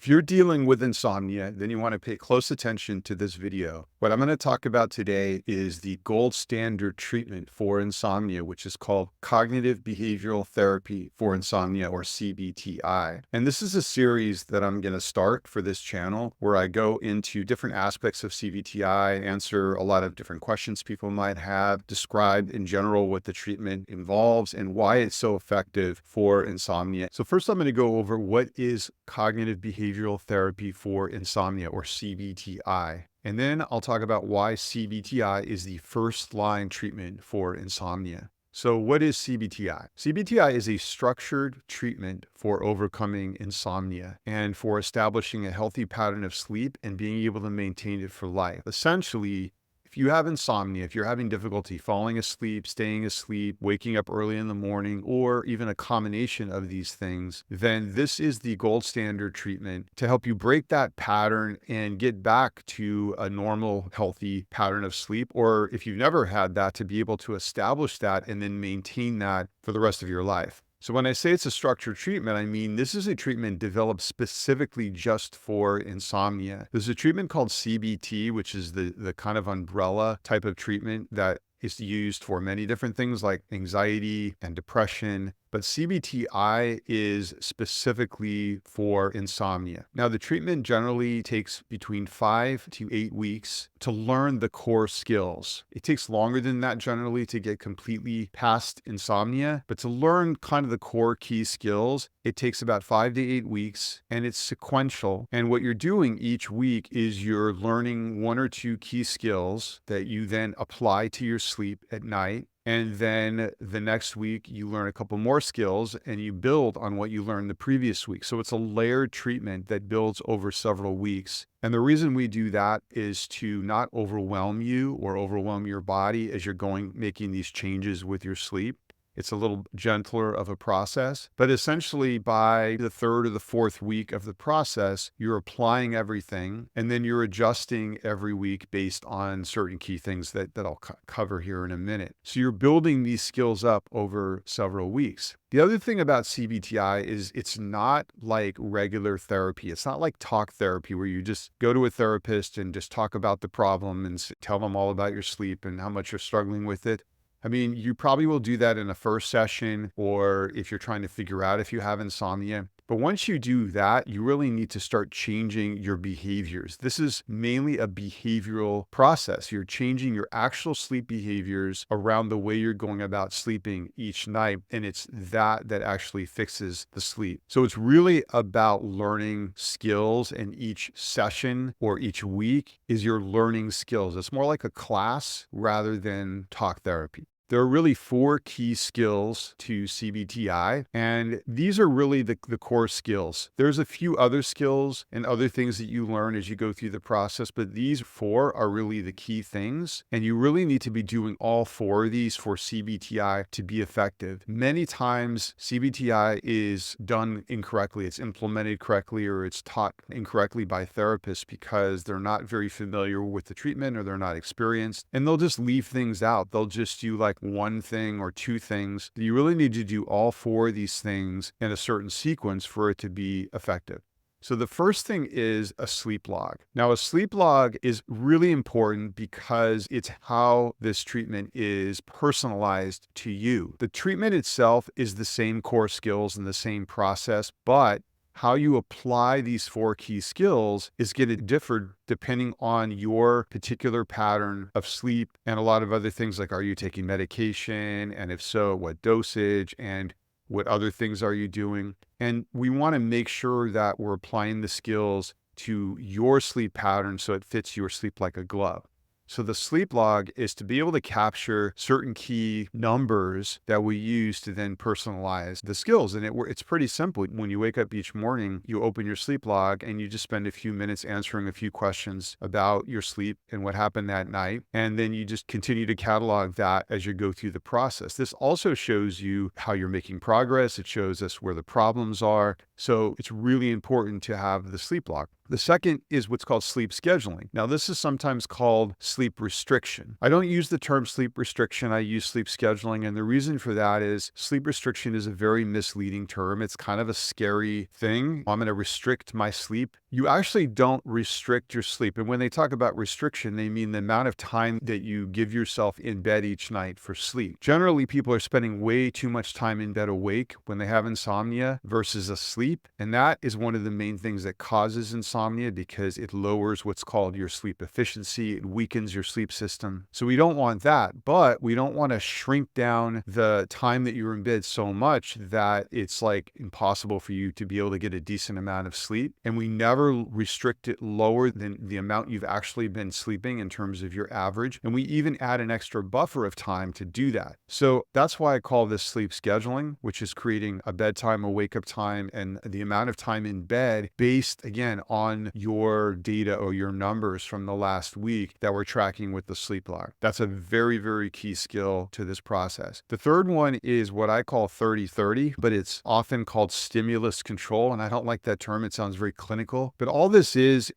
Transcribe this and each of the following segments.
If you're dealing with insomnia, then you want to pay close attention to this video. What I'm going to talk about today is the gold standard treatment for insomnia, which is called cognitive behavioral therapy for insomnia, or CBTI. And this is a series that I'm going to start for this channel where I go into different aspects of CBTI, answer a lot of different questions people might have, describe in general what the treatment involves and why it's so effective for insomnia. So first I'm going to go over what is cognitive behavioral therapy for insomnia, or CBTI. And then I'll talk about why CBTI is the first line treatment for insomnia. So what is CBTI? CBTI is a structured treatment for overcoming insomnia and for establishing a healthy pattern of sleep and being able to maintain it for life. Essentially, if you have insomnia, if you're having difficulty falling asleep, staying asleep, waking up early in the morning, or even a combination of these things, then this is the gold standard treatment to help you break that pattern and get back to a normal, healthy pattern of sleep. Or if you've never had that, to be able to establish that and then maintain that for the rest of your life. So when I say it's a structured treatment, I mean this is a treatment developed specifically just for insomnia. There's a treatment called CBT, which is the kind of umbrella type of treatment that is used for many different things like anxiety and depression. But CBTI is specifically for insomnia. Now, the treatment generally takes between 5 to 8 weeks to learn the core skills. It takes longer than that generally to get completely past insomnia, but to learn kind of the core key skills, it takes about 5 to 8 weeks, and it's sequential. And what you're doing each week is you're learning one or two key skills that you then apply to your sleep at night. And then the next week, you learn a couple more skills and you build on what you learned the previous week. So it's a layered treatment that builds over several weeks. And the reason we do that is to not overwhelm you or overwhelm your body as you're making these changes with your sleep. It's a little gentler of a process, but essentially by the third or the fourth week of the process, you're applying everything and then you're adjusting every week based on certain key things that I'll cover here in a minute. So you're building these skills up over several weeks. The other thing about CBTI is it's not like regular therapy. It's not like talk therapy where you just go to a therapist and just talk about the problem and tell them all about your sleep and how much you're struggling with it. I mean, you probably will do that in a first session, or if you're trying to figure out if you have insomnia. But once you do that, you really need to start changing your behaviors. This is mainly a behavioral process. You're changing your actual sleep behaviors around the way you're going about sleeping each night. And it's that actually fixes the sleep. So it's really about learning skills, and each session or each week is your learning skills. It's more like a class rather than talk therapy. There are really 4 key skills to CBTI, and these are really the core skills. There's a few other skills and other things that you learn as you go through the process, but these 4 are really the key things, and you really need to be doing all 4 of these for CBTI to be effective. Many times, CBTI is done incorrectly. It's implemented correctly, or it's taught incorrectly by therapists because they're not very familiar with the treatment or they're not experienced, and they'll just leave things out. They'll just do like one thing or two things. You really need to do all 4 of these things in a certain sequence for it to be effective. So the first thing is a sleep log. Now, a sleep log is really important because it's how this treatment is personalized to you. The treatment itself is the same core skills and the same process, but how you apply these 4 key skills is going to differ depending on your particular pattern of sleep and a lot of other things like, are you taking medication? And if so, what dosage? And what other things are you doing? And we want to make sure that we're applying the skills to your sleep pattern so it fits your sleep like a glove. So the sleep log is to be able to capture certain key numbers that we use to then personalize the skills. And it's pretty simple. When you wake up each morning, you open your sleep log and you just spend a few minutes answering a few questions about your sleep and what happened that night. And then you just continue to catalog that as you go through the process. This also shows you how you're making progress. It shows us where the problems are. So it's really important to have the sleep log. The second is what's called sleep scheduling. Now, this is sometimes called sleep restriction. I don't use the term sleep restriction, I use sleep scheduling. And the reason for that is sleep restriction is a very misleading term. It's kind of a scary thing. I'm going to restrict my sleep. You actually don't restrict your sleep. And when they talk about restriction, they mean the amount of time that you give yourself in bed each night for sleep. Generally, people are spending way too much time in bed awake when they have insomnia versus asleep. And that is one of the main things that causes insomnia because it lowers what's called your sleep efficiency. It weakens your sleep system. So we don't want that, but we don't want to shrink down the time that you're in bed so much that it's like impossible for you to be able to get a decent amount of sleep. And we never restrict it lower than the amount you've actually been sleeping in terms of your average. And we even add an extra buffer of time to do that. So that's why I call this sleep scheduling, which is creating a bedtime, a wake up time, and the amount of time in bed based, again, on your data or your numbers from the last week that we're tracking with the sleep log. That's a very, very key skill to this process. The third one is what I call 30-30, but it's often called stimulus control. And I don't like that term. It sounds very clinical. But all this is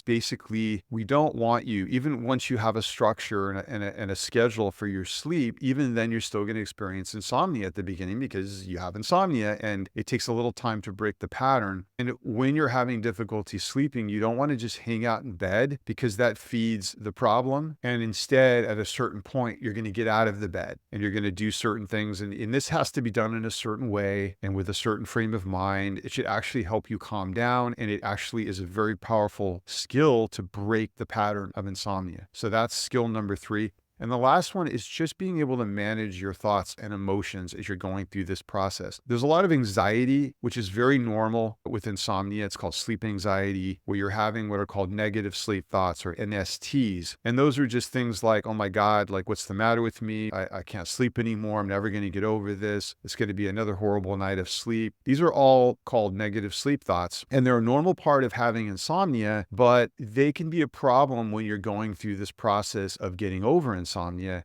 basically, we don't want you, even once you have a structure and a schedule for your sleep, even then you're still going to experience insomnia at the beginning because you have insomnia and it takes a little time to break the pattern. And when you're having difficulty sleeping, you don't want to just hang out in bed because that feeds the problem. And instead, at a certain point, you're going to get out of the bed and you're going to do certain things. And this has to be done in a certain way and with a certain frame of mind. It should actually help you calm down. And it actually is a very powerful skill to break the pattern of insomnia. So that's skill number 3. And the last one is just being able to manage your thoughts and emotions as you're going through this process. There's a lot of anxiety, which is very normal with insomnia. It's called sleep anxiety, where you're having what are called negative sleep thoughts or NSTs. And those are just things like, oh my God, like what's the matter with me? I can't sleep anymore. I'm never going to get over this. It's going to be another horrible night of sleep. These are all called negative sleep thoughts. And they're a normal part of having insomnia, but they can be a problem when you're going through this process of getting over insomnia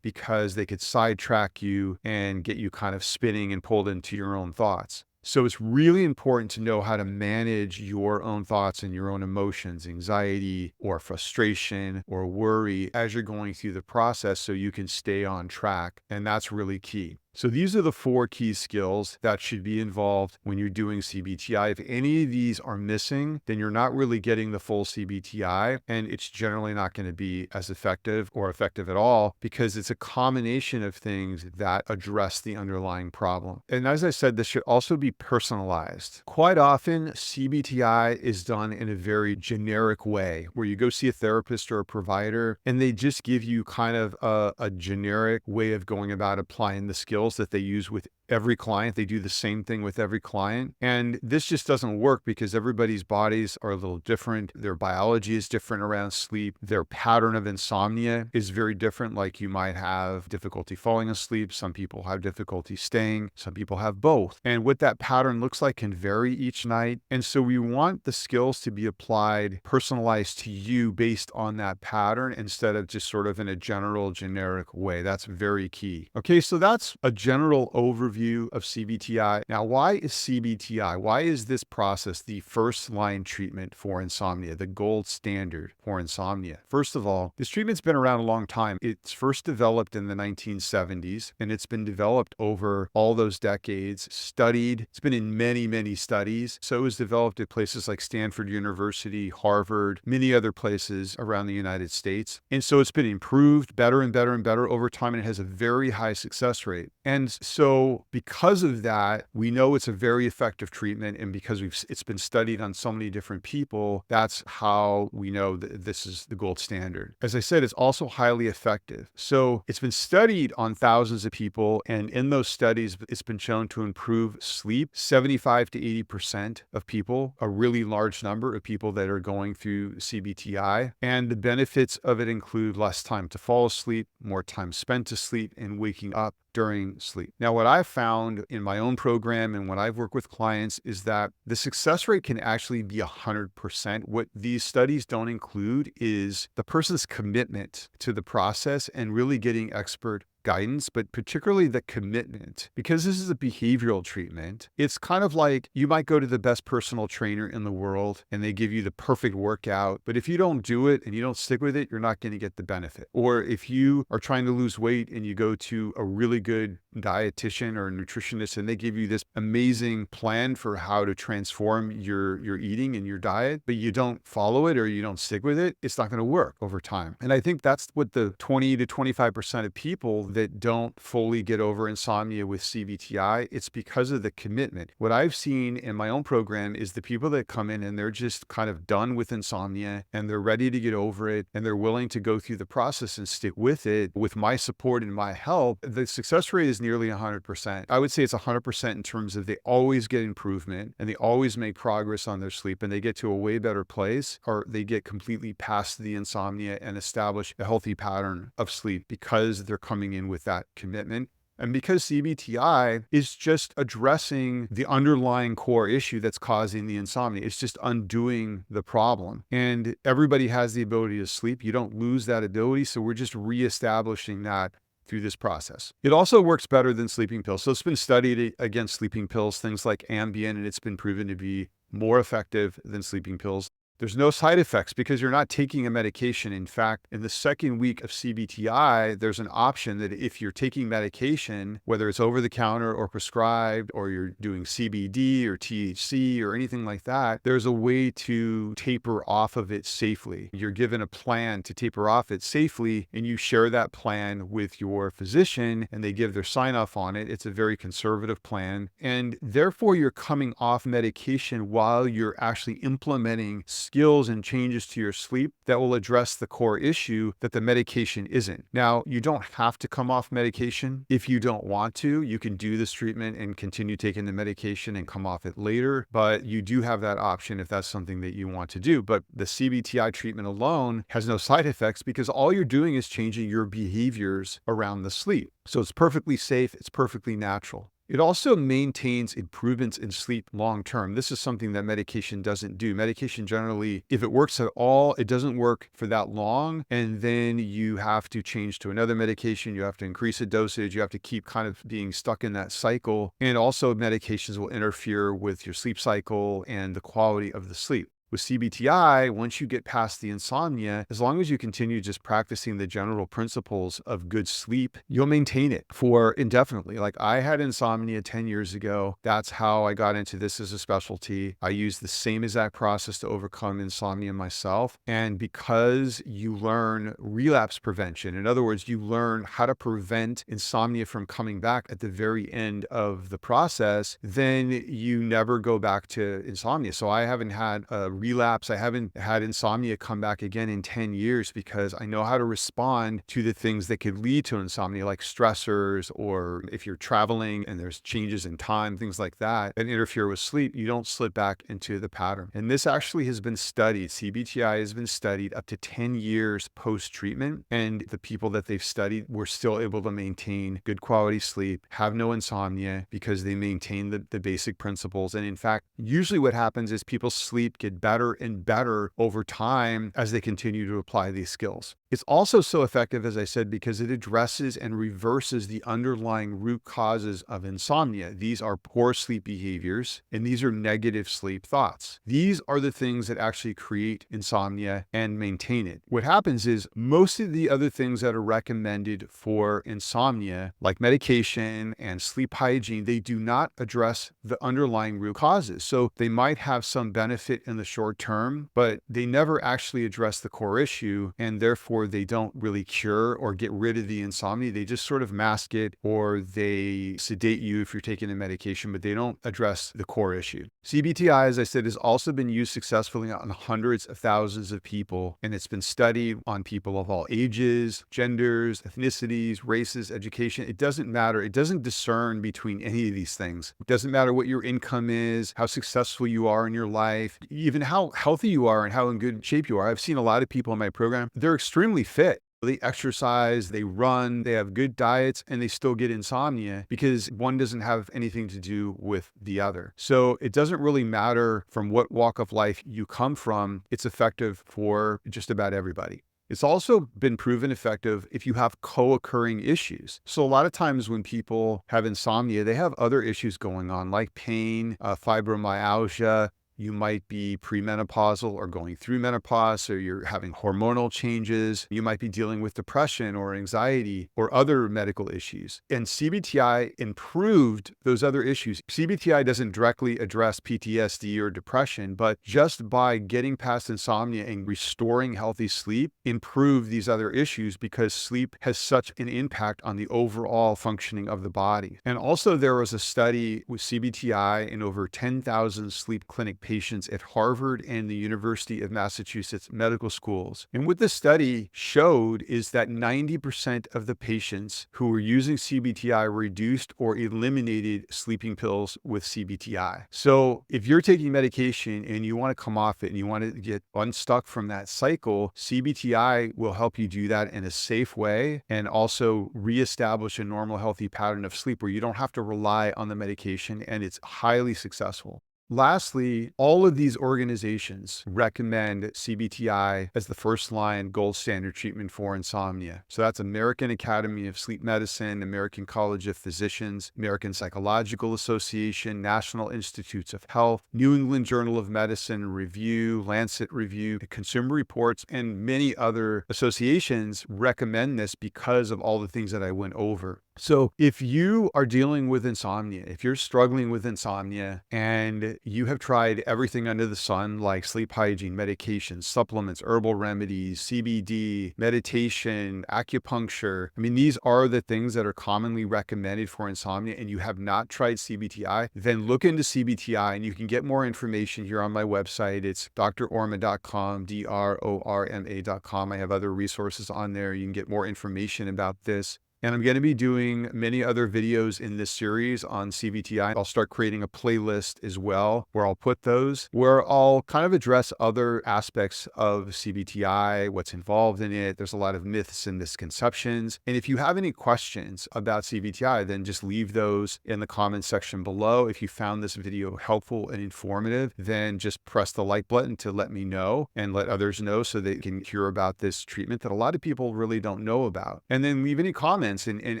because they could sidetrack you and get you kind of spinning and pulled into your own thoughts. So it's really important to know how to manage your own thoughts and your own emotions, anxiety or frustration or worry as you're going through the process so you can stay on track. And that's really key. So these are the 4 key skills that should be involved when you're doing CBTI. If any of these are missing, then you're not really getting the full CBTI, and it's generally not going to be as effective or effective at all because it's a combination of things that address the underlying problem. And as I said, this should also be personalized. Quite often, CBTI is done in a very generic way where you go see a therapist or a provider and they just give you kind of a generic way of going about applying the skills that they use with every client. They do the same thing with every client. And this just doesn't work because everybody's bodies are a little different. Their biology is different around sleep. Their pattern of insomnia is very different. Like you might have difficulty falling asleep. Some people have difficulty staying. Some people have both. And what that pattern looks like can vary each night. And so we want the skills to be applied, personalized to you based on that pattern instead of just sort of in a general, generic way. That's very key. Okay, so that's a general overview of CBTI. Now, why is CBTI? Why is this process the first line treatment for insomnia, the gold standard for insomnia? First of all, this treatment's been around a long time. It's first developed in the 1970s, and it's been developed over all those decades, studied. It's been in many, many studies. So it was developed at places like Stanford University, Harvard, many other places around the United States. And so it's been improved better and better and better over time, and it has a very high success rate. And so because of that, we know it's a very effective treatment. And because it's been studied on so many different people, that's how we know that this is the gold standard. As I said, it's also highly effective. So it's been studied on thousands of people. And in those studies, it's been shown to improve sleep. 75 to 80% of people, a really large number of people that are going through CBTI. And the benefits of it include less time to fall asleep, more time spent to sleep, and waking up during sleep. Now, what I've found in my own program and when I've worked with clients is that the success rate can actually be 100%. What these studies don't include is the person's commitment to the process and really getting expert guidance, but particularly the commitment. Because this is a behavioral treatment, it's kind of like you might go to the best personal trainer in the world and they give you the perfect workout, but if you don't do it and you don't stick with it, you're not going to get the benefit. Or if you are trying to lose weight and you go to a really good dietitian or a nutritionist and they give you this amazing plan for how to transform your eating and your diet, but you don't follow it or you don't stick with it, it's not going to work over time. And I think that's what the 20 to 25% of people that don't fully get over insomnia with CBTI, it's because of the commitment. What I've seen in my own program is the people that come in and they're just kind of done with insomnia and they're ready to get over it and they're willing to go through the process and stick with it with my support and my help. The success rate is nearly 100%. I would say it's 100% in terms of they always get improvement and they always make progress on their sleep and they get to a way better place, or they get completely past the insomnia and establish a healthy pattern of sleep because they're coming in with that commitment. And because CBTI is just addressing the underlying core issue that's causing the insomnia, it's just undoing the problem. And everybody has the ability to sleep. You don't lose that ability. So we're just reestablishing that through this process. It also works better than sleeping pills. So it's been studied against sleeping pills, things like Ambien, and it's been proven to be more effective than sleeping pills. There's no side effects because you're not taking a medication. In fact, in the second week of CBTI, there's an option that if you're taking medication, whether it's over the counter or prescribed, or you're doing CBD or THC or anything like that, there's a way to taper off of it safely. You're given a plan to taper off it safely, and you share that plan with your physician, and they give their sign off on it. It's a very conservative plan. And therefore, you're coming off medication while you're actually implementing skills and changes to your sleep that will address the core issue that the medication isn't. Now, you don't have to come off medication if you don't want to. You can do this treatment and continue taking the medication and come off it later, but you do have that option if that's something that you want to do. But the CBTI treatment alone has no side effects because all you're doing is changing your behaviors around the sleep. So it's perfectly safe, it's perfectly natural. It also maintains improvements in sleep long term. This is something that medication doesn't do. Medication generally, if it works at all, it doesn't work for that long. And then you have to change to another medication. You have to increase the dosage. You have to keep kind of being stuck in that cycle. And also medications will interfere with your sleep cycle and the quality of the sleep. With CBTI, once you get past the insomnia, as long as you continue just practicing the general principles of good sleep, you'll maintain it for indefinitely. Like I had insomnia 10 years ago. That's how I got into this as a specialty. I used the same exact process to overcome insomnia myself. And because you learn relapse prevention, in other words, you learn how to prevent insomnia from coming back at the very end of the process, then you never go back to insomnia. So I haven't had a relapse. I haven't had insomnia come back again in 10 years because I know how to respond to the things that could lead to insomnia, like stressors, or if you're traveling and there's changes in time, things like that interfere with sleep, you don't slip back into the pattern. And this actually has been studied. CBTI has been studied up to 10 years post-treatment. And the people that they've studied were still able to maintain good quality sleep, have no insomnia because they maintain the basic principles. And in fact, usually what happens is people's sleep get better and better over time as they continue to apply these skills. It's also so effective, as I said, because it addresses and reverses the underlying root causes of insomnia. These are poor sleep behaviors, and these are negative sleep thoughts. These are the things that actually create insomnia and maintain it. What happens is most of the other things that are recommended for insomnia, like medication and sleep hygiene, they do not address the underlying root causes. So they might have some benefit in the short term, but they never actually address the core issue, and therefore they don't really cure or get rid of the insomnia. They just sort of mask it, or they sedate you if you're taking the medication, but they don't address the core issue. CBTI, as I said, has also been used successfully on hundreds of thousands of people, and it's been studied on people of all ages, genders, ethnicities, races, education. It doesn't matter. It doesn't discern between any of these things. It doesn't matter what your income is, how successful you are in your life, even how healthy you are and how in good shape you are. I've seen a lot of people in my program, they're extremely fit. They exercise, they run, they have good diets, and they still get insomnia because one doesn't have anything to do with the other. So it doesn't really matter from what walk of life you come from. It's effective for just about everybody. It's also been proven effective if you have co-occurring issues. So a lot of times when people have insomnia, they have other issues going on like pain, fibromyalgia. You might be premenopausal or going through menopause, or you're having hormonal changes. You might be dealing with depression or anxiety or other medical issues. And CBTI improved those other issues. CBTI doesn't directly address PTSD or depression, but just by getting past insomnia and restoring healthy sleep, improve these other issues because sleep has such an impact on the overall functioning of the body. And also there was a study with CBTI in over 10,000 sleep clinic patients at Harvard and the University of Massachusetts medical schools. And what the study showed is that 90% of the patients who were using CBTI reduced or eliminated sleeping pills with CBTI. So if you're taking medication and you want to come off it and you want to get unstuck from that cycle, CBTI will help you do that in a safe way and also reestablish a normal, healthy pattern of sleep where you don't have to rely on the medication, and it's highly successful. Lastly, all of these organizations recommend CBTI as the first-line gold standard treatment for insomnia. So that's American Academy of Sleep Medicine, American College of Physicians, American Psychological Association, National Institutes of Health, New England Journal of Medicine Review, Lancet Review, Consumer Reports, and many other associations recommend this because of all the things that I went over. So if you are dealing with insomnia, if you're struggling with insomnia and you have tried everything under the sun, like sleep hygiene, medication, supplements, herbal remedies, CBD, meditation, acupuncture, I mean, these are the things that are commonly recommended for insomnia, and you have not tried CBTI, then look into CBTI, and you can get more information here on my website. It's drorma.com, drorma.com. I have other resources on there. You can get more information about this. And I'm going to be doing many other videos in this series on CBTI. I'll start creating a playlist as well where I'll put those, where I'll kind of address other aspects of CBTI, what's involved in it. There's a lot of myths and misconceptions. And if you have any questions about CBTI, then just leave those in the comments section below. If you found this video helpful and informative, then just press the like button to let me know and let others know so they can hear about this treatment that a lot of people really don't know about. And then leave any comments and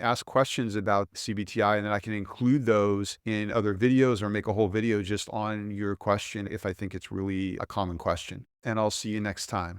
ask questions about CBTI, and then I can include those in other videos or make a whole video just on your question if I think it's really a common question. And I'll see you next time.